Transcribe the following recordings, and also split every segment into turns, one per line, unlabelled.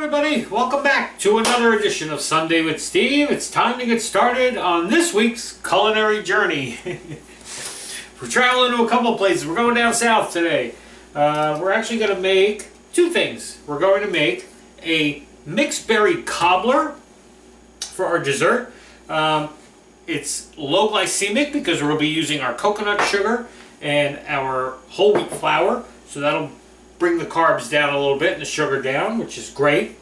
everybody, welcome back to another edition of Sunday with Steve. It's time to get started on this week's culinary journey. We're traveling to a couple of places. We're going down south today. We're actually going to make two things. We're going to make a mixed berry cobbler for our dessert. It's low glycemic because we'll be using our coconut sugar and our whole wheat flour, so that'll bring the carbs down a little bit and the sugar down, which is great.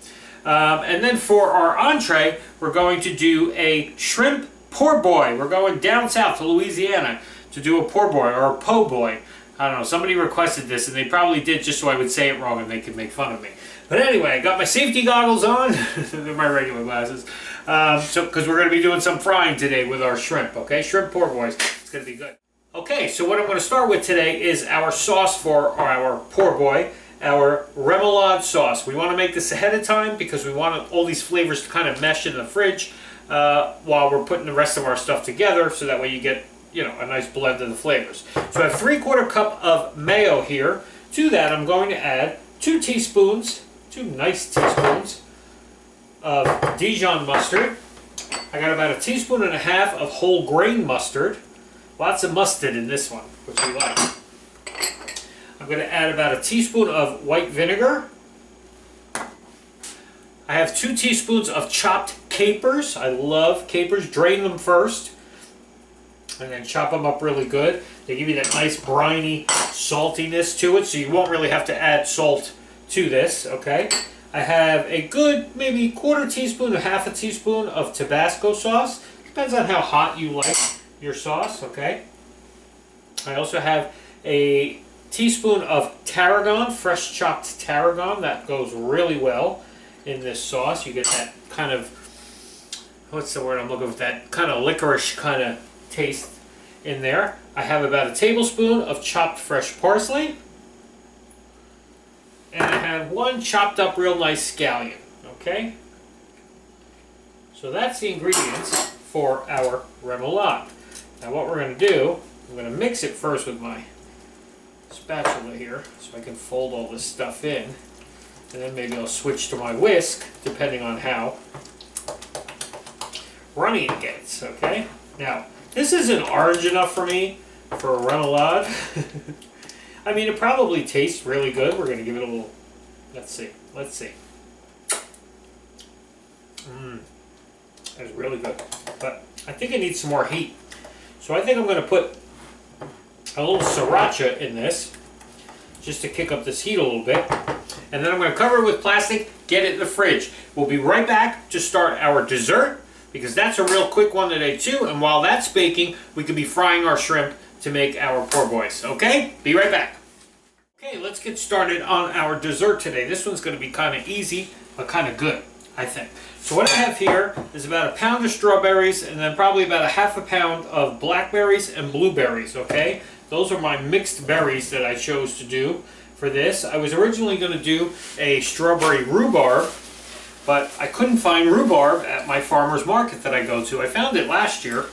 And then for our entree, we're going to do a shrimp poor boy. We're going down south to Louisiana to do a poor boy or a po' boy. I don't know, somebody requested this and they probably did just so I would say it wrong and they could make fun of me. But anyway, I got my safety goggles on. They're my regular glasses. Because we're going to be doing some frying today with our shrimp, okay? Shrimp poor boys. It's going to be good. Okay, so what I'm going to start with today is our sauce for our poor boy, our remoulade sauce. We want to make this ahead of time because we want all these flavors to kind of mesh in the fridge while we're putting the rest of our stuff together, so that way you get, you know, a nice blend of the flavors. So I have 3/4 cup of mayo here. To that I'm going to add 2 nice teaspoons of Dijon mustard. I got about 1.5 teaspoons of whole grain mustard. Lots of mustard in this one, which we like. I'm going to add about 1 teaspoon of white vinegar. I have 2 teaspoons of chopped capers. I love capers. Drain them first and then chop them up really good. They give you that nice briny saltiness to it, so you won't really have to add salt to this, okay? I have a good maybe 1/4 teaspoon to 1/2 teaspoon of Tabasco sauce. Depends on how hot you like your sauce, okay? I also have a teaspoon of tarragon, fresh chopped tarragon. That goes really well in this sauce. You get that kind of, what's the word I'm looking for, that kind of licorice kind of taste in there. I have about 1 tablespoon of chopped fresh parsley. And I have 1 chopped up real nice scallion, okay? So that's the ingredients for our remoulade. Now what we're going to do, I'm going to mix it first with my spatula here so I can fold all this stuff in, and then maybe I'll switch to my whisk depending on how runny it gets, okay? Now this isn't orange enough for me for a remoulade. I mean, it probably tastes really good. We're going to give it a little, let's see. That's really good, but I think it needs some more heat. So I think I'm going to put a little sriracha in this, just to kick up this heat a little bit. And then I'm going to cover it with plastic, get it in the fridge. We'll be right back to start our dessert, because that's a real quick one today too. And while that's baking, we could be frying our shrimp to make our poor boys. Okay? Be right back. Okay, let's get started on our dessert today. This one's going to be kind of easy, but kind of good, I think. So what I have here is about 1 pound of strawberries and then probably about 1/2 pound of blackberries and blueberries, okay? Those are my mixed berries that I chose to do for this. I was originally going to do a strawberry rhubarb, but I couldn't find rhubarb at my farmer's market that I go to. I found it last year,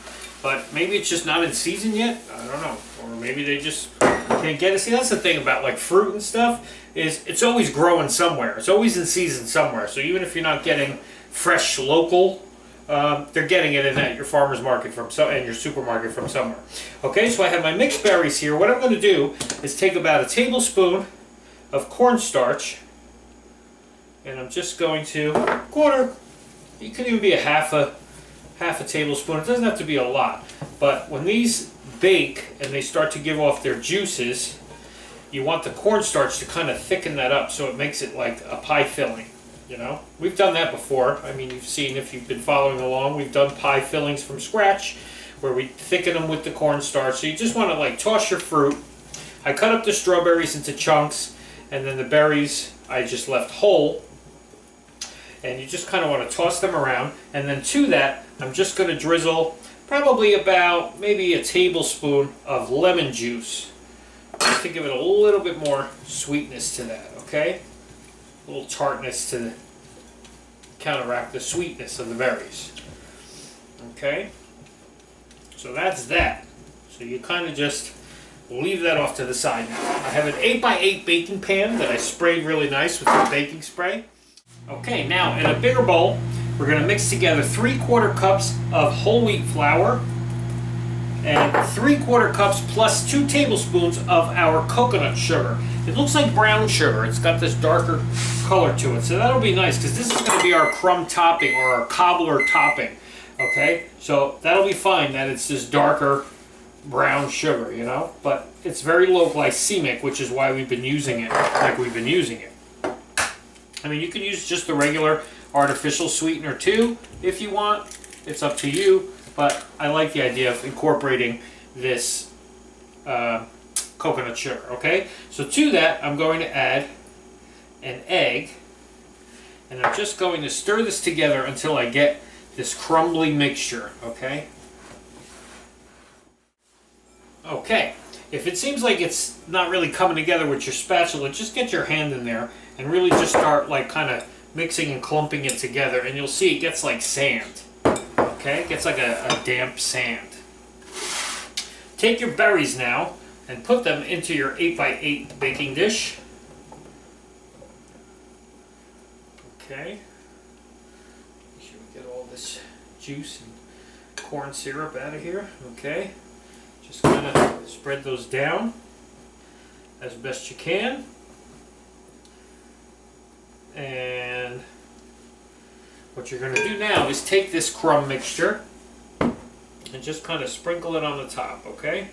but maybe it's just not in season yet. I don't know. Or maybe they just can't get it. See, that's the thing about like fruit and stuff, is it's always growing somewhere. It's always in season somewhere. So even if you're not getting fresh local, they're getting it in at your farmer's market and your supermarket from somewhere. Okay, so I have my mixed berries here. What I'm going to do is take about 1 tablespoon of cornstarch, and I'm just going to you could even be half a tablespoon. It doesn't have to be a lot, but when these bake and they start to give off their juices, you want the cornstarch to kind of thicken that up so it makes it like a pie filling. You know, we've done that before. I mean, you've seen, if you've been following along, we've done pie fillings from scratch where we thicken them with the cornstarch. So you just want to like toss your fruit. I cut up the strawberries into chunks, and then the berries I just left whole. And you just kind of want to toss them around. And then to that, I'm just going to drizzle probably about maybe 1 tablespoon of lemon juice, just to give it a little bit more sweetness to that, okay? A little tartness to counteract the sweetness of the berries. Okay, so that's that. So you kind of just leave that off to the side now. I have an 8x8 baking pan that I sprayed really nice with some baking spray. Okay, now in a bigger bowl, we're going to mix together 3/4 cups of whole wheat flour and 3/4 cups plus 2 tablespoons of our coconut sugar. It looks like brown sugar. It's got this darker color to it, so that'll be nice because this is going to be our crumb topping or our cobbler topping. Okay, so that'll be fine that it's this darker brown sugar, you know, but it's very low glycemic, which is why we've been using it like we've been using it. I mean, you can use just the regular artificial sweetener too if you want. It's up to you, but I like the idea of incorporating this coconut sugar. Okay, so to that I'm going to add an egg, and I'm just going to stir this together until I get this crumbly mixture. Okay, if it seems like it's not really coming together with your spatula, just get your hand in there and really just start like kind of mixing and clumping it together, and you'll see it gets like sand. Okay, it gets like a damp sand. Take your berries now and put them into your 8x8 baking dish. Okay, make sure we get all this juice and corn syrup out of here. Okay, just kind of spread those down as best you can. And what you're going to do now is take this crumb mixture and just kind of sprinkle it on the top, okay?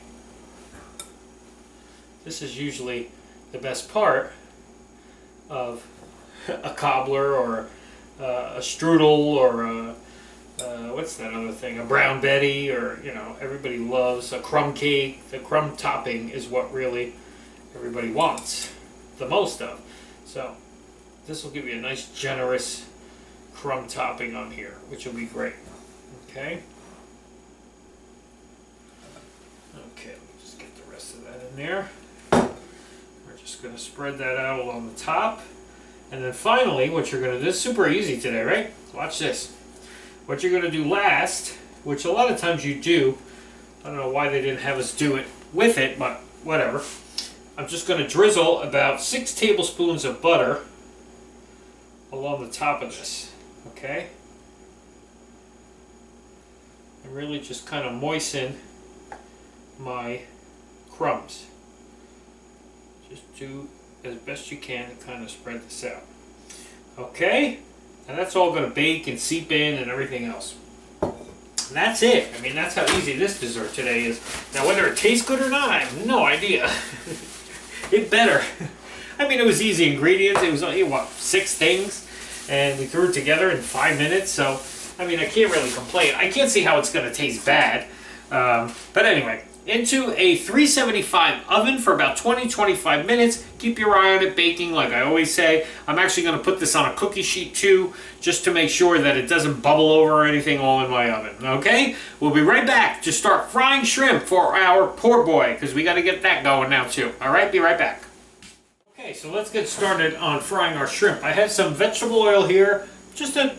This is usually the best part of a cobbler or a strudel or what's that other thing? A brown Betty, or, you know, everybody loves a crumb cake. The crumb topping is what really everybody wants the most of. So this will give you a nice generous crumb topping on here, which will be great. Okay. Okay, let me just get the rest of that in there. We're just going to spread that out along the top. And then finally, what you're going to do, this is super easy today, right? Watch this. What you're going to do last, which a lot of times you do, I don't know why they didn't have us do it with it, but whatever. I'm just going to drizzle about 6 tablespoons of butter along the top of this, okay? And really just kind of moisten my crumbs. Just do as best you can to kind of spread this out. Okay? And that's all going to bake and seep in and everything else. And that's it. I mean, that's how easy this dessert today is. Now, whether it tastes good or not, I have no idea. It better. I mean, it was easy ingredients. It was, what, 6 things? And we threw it together in 5 minutes. So, I mean, I can't really complain. I can't see how it's going to taste bad. But anyway, into a 375 oven for about 20-25 minutes. Keep your eye on it baking, like I always say. I'm actually going to put this on a cookie sheet too, just to make sure that it doesn't bubble over or anything all in my oven. Okay? We'll be right back to start frying shrimp for our poor boy, because we got to get that going now too. Alright, be right back. Okay, so let's get started on frying our shrimp. I have some vegetable oil here, just a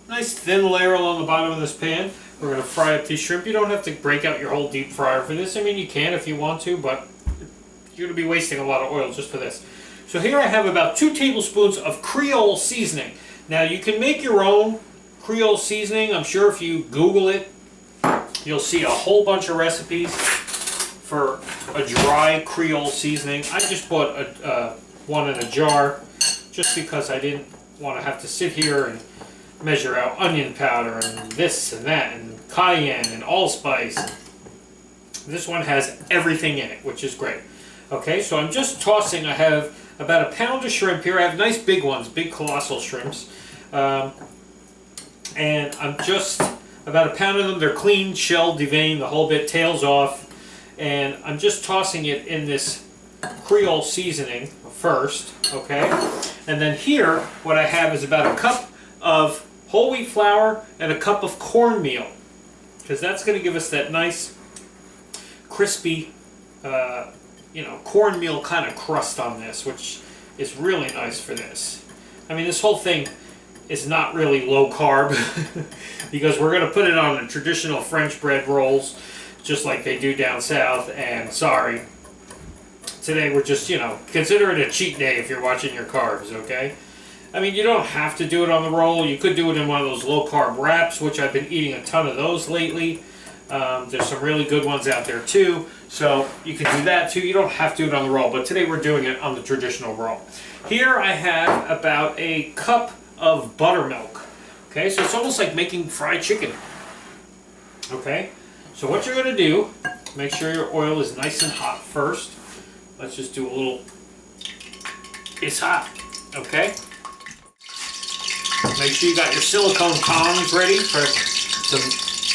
nice thin layer along the bottom of this pan. We're going to fry up these shrimp. You don't have to break out your whole deep fryer for this. I mean, you can if you want to, but you're going to be wasting a lot of oil just for this. So here I have about 2 tablespoons of Creole seasoning. Now, you can make your own Creole seasoning. I'm sure if you Google it, you'll see a whole bunch of recipes for a dry Creole seasoning. I just bought one in a jar just because I didn't want to have to sit here and measure out onion powder and this and that and cayenne and allspice. This one has everything in it, which is great. Okay, so I'm just tossing. I have about 1 pound of shrimp here. I have nice big ones, big colossal shrimps. And I'm just about 1 pound of them. They're clean, shell, deveined, the whole bit, tails off. And I'm just tossing it in this Creole seasoning first, okay? And then here, what I have is about 1 cup of whole wheat flour and 1 cup of cornmeal, because that's going to give us that nice crispy cornmeal kind of crust on this, which is really nice for this. I mean, this whole thing is not really low carb because we're going to put it on the traditional French bread rolls just like they do down south, and sorry, today we're just, consider it a cheat day if you're watching your carbs, okay? I mean, you don't have to do it on the roll. You could do it in one of those low-carb wraps, which I've been eating a ton of those lately. There's some really good ones out there too, so you can do that too. You don't have to do it on the roll, but today we're doing it on the traditional roll. Here I have about a cup of buttermilk. Okay, so it's almost like making fried chicken. Okay, so what you're going to do, make sure your oil is nice and hot first. Let's just do a little, it's hot, okay? Make sure you got your silicone tongs ready to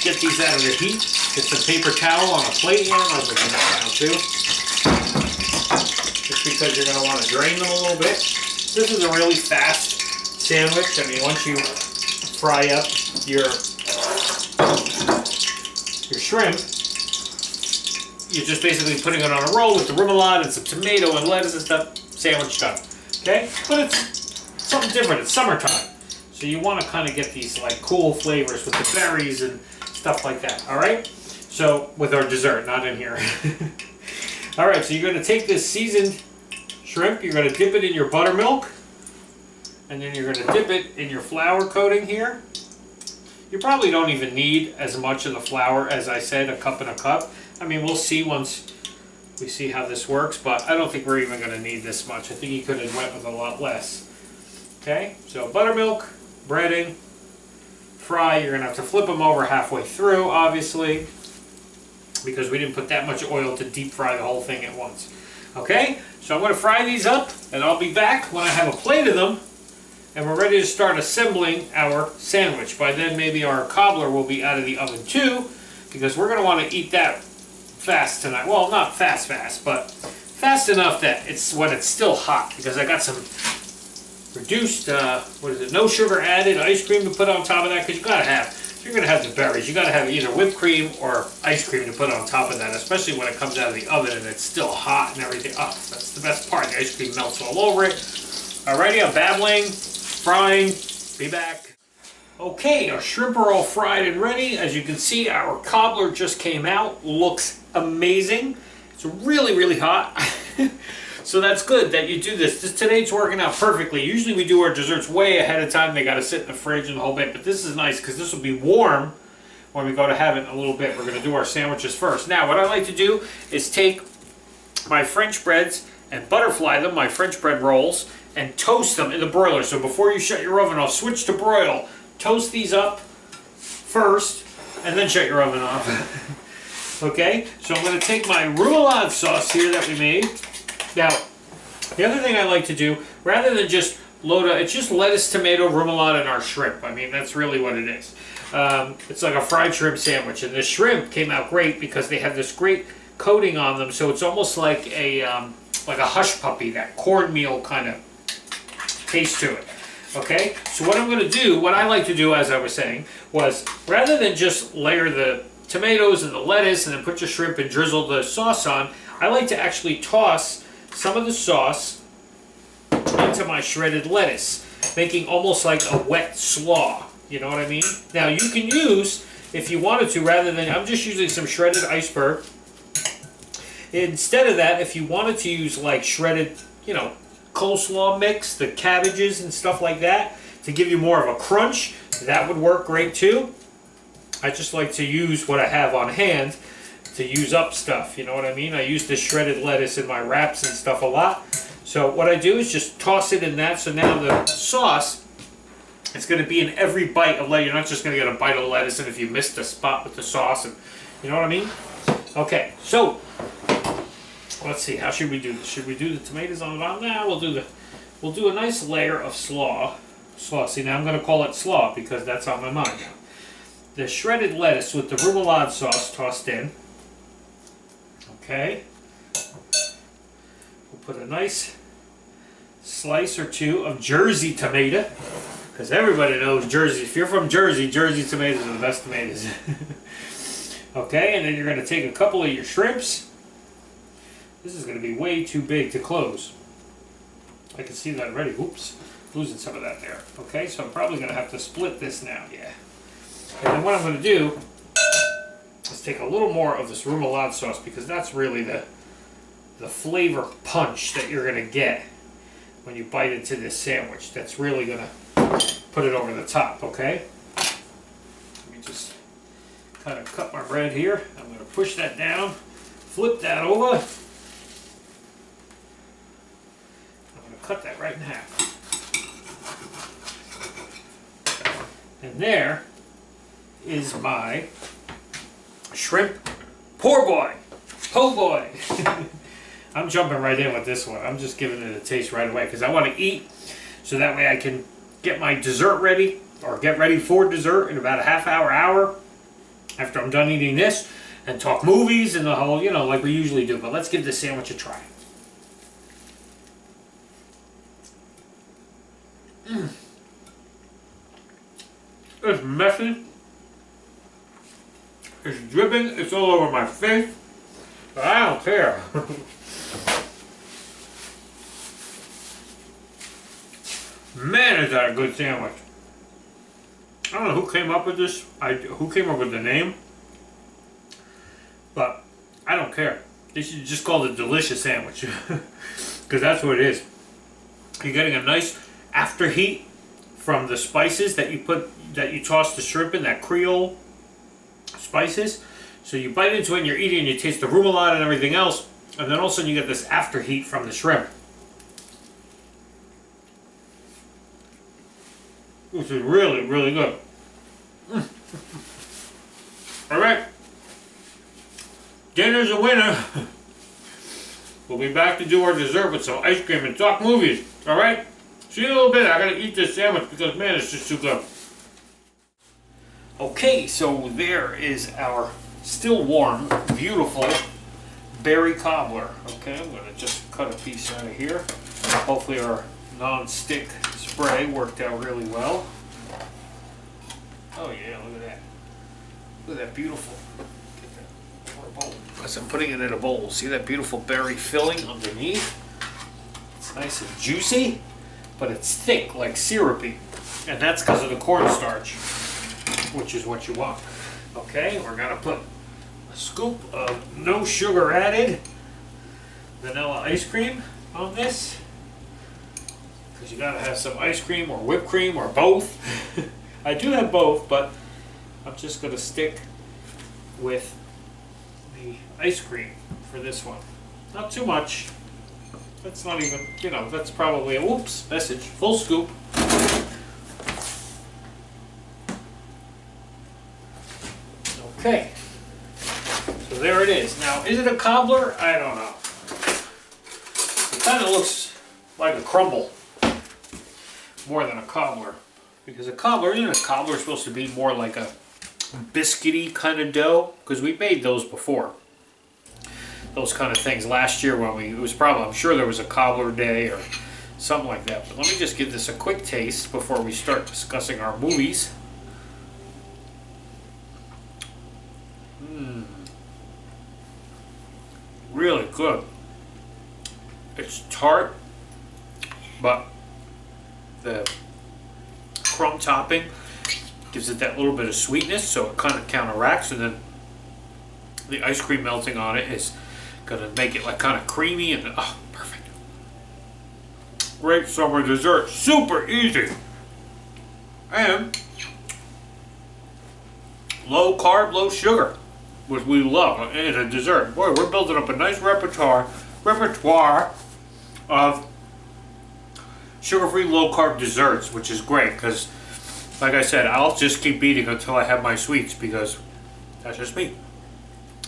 get these out of the heat. Get some paper towel on a plate here. I'll put that down too. Just because you're going to want to drain them a little bit. This is a really fast sandwich. I mean, once you fry up your shrimp, you're just basically putting it on a roll with the remoulade and some tomato and lettuce and stuff. Sandwich done. Okay? But it's something different. It's summertime. So you want to kind of get these like cool flavors with the berries and stuff like that. Alright? So, with our dessert, not in here. Alright, so you're going to take this seasoned shrimp, you're going to dip it in your buttermilk, and then you're going to dip it in your flour coating here. You probably don't even need as much of the flour as I said, a cup and a cup. I mean, we'll see once we see how this works, but I don't think we're even going to need this much. I think you could have went with a lot less. Okay, so buttermilk, breading, fry. You're going to have to flip them over halfway through, obviously, because we didn't put that much oil to deep fry the whole thing at once. Okay, so I'm going to fry these up, and I'll be back when I have a plate of them, and we're ready to start assembling our sandwich. By then, maybe our cobbler will be out of the oven too, because we're going to want to eat that fast tonight. Well, not fast, but fast enough that it's when it's still hot, because I got some reduced, no sugar added ice cream to put on top of that, because you got to have, if you're going to have the berries, you got to have either whipped cream or ice cream to put on top of that, especially when it comes out of the oven and it's still hot and everything. Oh, that's the best part. The ice cream melts all over it. Alrighty, I'm babbling, frying, be back. Okay, our shrimp are all fried and ready. As you can see, our cobbler just came out. Looks amazing. It's really, really hot. So that's good that you do this. Today it's working out perfectly. Usually we do our desserts way ahead of time. They got to sit in the fridge and the whole bit. But this is nice because this will be warm when we go to have it in a little bit. We're going to do our sandwiches first. Now, what I like to do is take my French breads and butterfly them, my French bread rolls, and toast them in the broiler. So before you shut your oven off, switch to broil. Toast these up first, and then shut your oven off. Okay, so I'm going to take my remoulade sauce here that we made. Now, the other thing I like to do, rather than just load up, it's just lettuce, tomato, remoulade, and our shrimp. I mean, that's really what it is. It's like a fried shrimp sandwich, and the shrimp came out great because they have this great coating on them, so it's almost like a hush puppy, that cornmeal kind of taste to it. Okay, so what I'm going to do, what I like to do, as I was saying, was rather than just layer the tomatoes and the lettuce and then put your shrimp and drizzle the sauce on, I like to actually toss some of the sauce into my shredded lettuce, making almost like a wet slaw. You know what I mean? Now you can use, if you wanted to, rather than, I'm just using some shredded iceberg. Instead of that, if you wanted to use like shredded, coleslaw mix, the cabbages and stuff like that, to give you more of a crunch, that would work great too. I just like to use what I have on hand to use up stuff, you know what I mean? I use the shredded lettuce in my wraps and stuff a lot. So what I do is just toss it in that, so now the sauce, it's going to be in every bite of lettuce. You're not just going to get a bite of lettuce, and if you missed a spot with the sauce, and you know what I mean? Okay, so let's see, how should we do this? Should we do the tomatoes on the bottom? Nah, we'll do a nice layer of slaw. See, now I'm going to call it slaw because that's on my mind now. The shredded lettuce with the remoulade sauce tossed in. Okay. We'll put a nice slice or two of Jersey tomato, because everybody knows Jersey. If you're from Jersey, Jersey tomatoes are the best tomatoes. Okay, and then you're going to take a couple of your shrimps. This is going to be way too big to close. I can see that already. Oops, losing some of that there. Okay, so I'm probably going to have to split this now. Yeah. And then what I'm going to do is take a little more of this remoulade sauce, because that's really the flavor punch that you're going to get when you bite into this sandwich. That's really gonna put it over the top, okay? Let me just kind of cut my bread here. I'm gonna push that down, flip that over. I'm gonna cut that right in half. And there is my shrimp po' boy. I'm jumping right in with this one. I'm just giving it a taste right away because I want to eat so that way I can get my dessert ready or get ready for dessert in about a half hour after I'm done eating this and talk movies and the whole, you know, like we usually do. But let's give this sandwich a try. It's messy. It's dripping. It's all over my face. But I don't care. Man, is that a good sandwich. I don't know who came up with this. Who came up with the name. But I don't care. They should just call it a delicious sandwich. Because that's what it is. You're getting a nice after heat from the spices that you toss the shrimp in, that Creole spices. So you bite into it and you're eating and you taste the remoulade and everything else, and then all of a sudden you get this after heat from the shrimp. Which is really, really good. Alright. Dinner's a winner. We'll be back to do our dessert with some ice cream and talk movies. Alright? See you in a little bit. I gotta eat this sandwich because, man, it's just too good. Okay, so there is our still warm, beautiful berry cobbler. Okay, I'm gonna just cut a piece out of here. Hopefully our non-stick spray worked out really well. Oh yeah, look at that. Look at that beautiful. Get that for a bowl. As I'm putting it in a bowl, see that beautiful berry filling underneath? It's nice and juicy, but it's thick, like syrupy. And that's because of the cornstarch, which is what you want. Okay, we're gonna put a scoop of no sugar added vanilla ice cream on this, because you gotta have some ice cream or whipped cream or both. I do have both, but I'm just gonna stick with the ice cream for this one. Not too much. That's not even, you know, that's probably a whoops message. Full scoop. Okay, so there it is. Now, is it a cobbler? I don't know. It kind of looks like a crumble more than a cobbler, because a cobbler, you know, a cobbler is supposed to be more like a biscuity kind of dough, because we made those before. Those kind of things last year when it was probably, I'm sure there was a cobbler day or something like that. But let me just give this a quick taste before we start discussing our movies. Really good. It's tart, but the crumb topping gives it that little bit of sweetness, so it kind of counteracts, and then the ice cream melting on it is going to make it like kind of creamy and perfect. Great summer dessert, super easy, and low carb, low sugar, which we love in a dessert. Boy, we're building up a nice repertoire of sugar-free, low-carb desserts, which is great because, like I said, I'll just keep eating until I have my sweets because that's just me.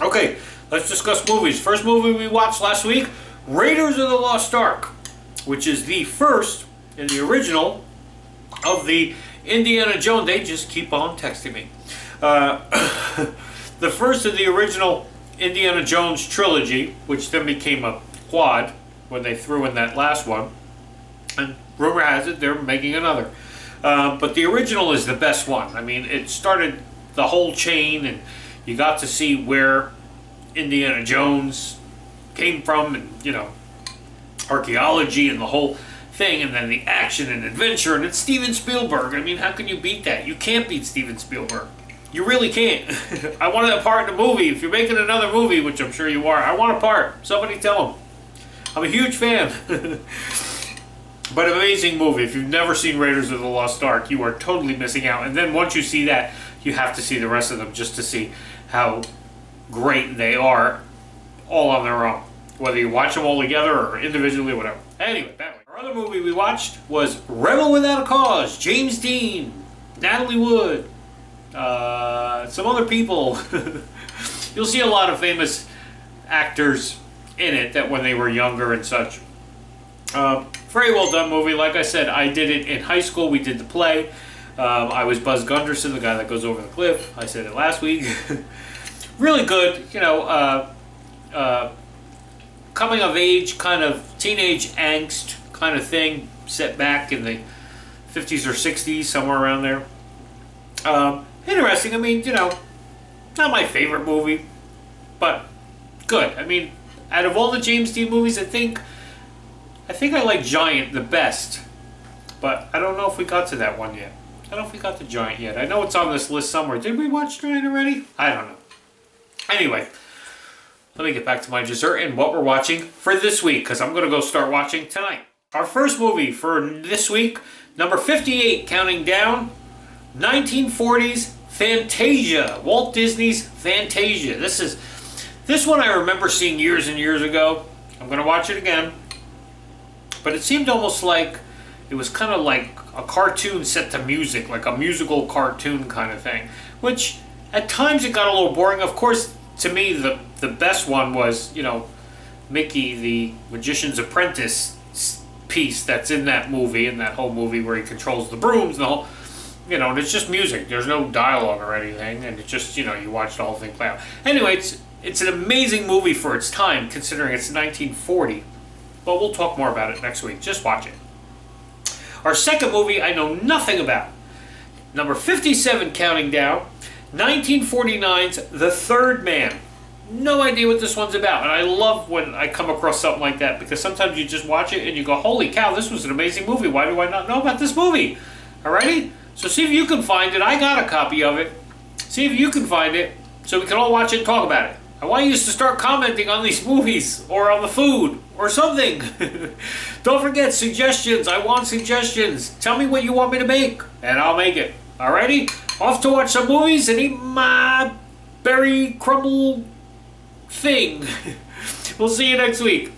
Okay, let's discuss movies. First movie we watched last week, Raiders of the Lost Ark, which is the first in the original of the Indiana Jones. They just keep on texting me. The first of the original Indiana Jones trilogy, which then became a quad when they threw in that last one. And rumor has it they're making another. But the original is the best one. I mean, it started the whole chain, and you got to see where Indiana Jones came from, and, you know, archaeology and the whole thing, and then the action and adventure, and it's Steven Spielberg. I mean, how can you beat that? You can't beat Steven Spielberg. You really can't. I wanted a part in the movie. If you're making another movie, which I'm sure you are, I want a part. Somebody tell him. I'm a huge fan. But amazing movie. If you've never seen Raiders of the Lost Ark, you are totally missing out. And then once you see that, you have to see the rest of them just to see how great they are all on their own. Whether you watch them all together or individually, whatever. Anyway, that way. Our other movie we watched was Rebel Without a Cause. James Dean, Natalie Wood, some other people. You'll see a lot of famous actors in it that when they were younger and such. Very well done movie. Like I said, I did it in high school. We did the play. I was Buzz Gunderson, the guy that goes over the cliff. I said it last week. Really good, you know, coming of age, kind of teenage angst kind of thing, set back in the 50s or 60s, somewhere around there. Interesting. I mean, you know, not my favorite movie, but good. I mean, out of all the James Dean movies, I think I like Giant the best, but I don't know if we got to that one yet. I don't know if we got to Giant yet. I know it's on this list somewhere. Did we watch Giant already? I don't know. Anyway, let me get back to my dessert and what we're watching for this week, because I'm going to go start watching tonight. Our first movie for this week, number 58, counting down, 1940s Fantasia. Walt Disney's Fantasia. This one I remember seeing years and years ago. I'm going to watch it again. But it seemed almost like it was kind of like a cartoon set to music, like a musical cartoon kind of thing. Which, at times it got a little boring. Of course, to me, the best one was, you know, Mickey, the Magician's Apprentice piece that's in that movie, in that whole movie where he controls the brooms and the whole, you know, and it's just music. There's no dialogue or anything, and it's just, you know, you watch the whole thing play out. Anyway, it's an amazing movie for its time, considering it's 1940. But we'll talk more about it next week. Just watch it. Our second movie I know nothing about. Number 57, counting down, 1949's The Third Man. No idea what this one's about. And I love when I come across something like that, because sometimes you just watch it and you go, holy cow, this was an amazing movie. Why do I not know about this movie? Alrighty? So see if you can find it. I got a copy of it. See if you can find it so we can all watch it and talk about it. I want you to start commenting on these movies or on the food or something. Don't forget suggestions. I want suggestions. Tell me what you want me to make and I'll make it. Alrighty? Off to watch some movies and eat my berry crumble thing. We'll see you next week.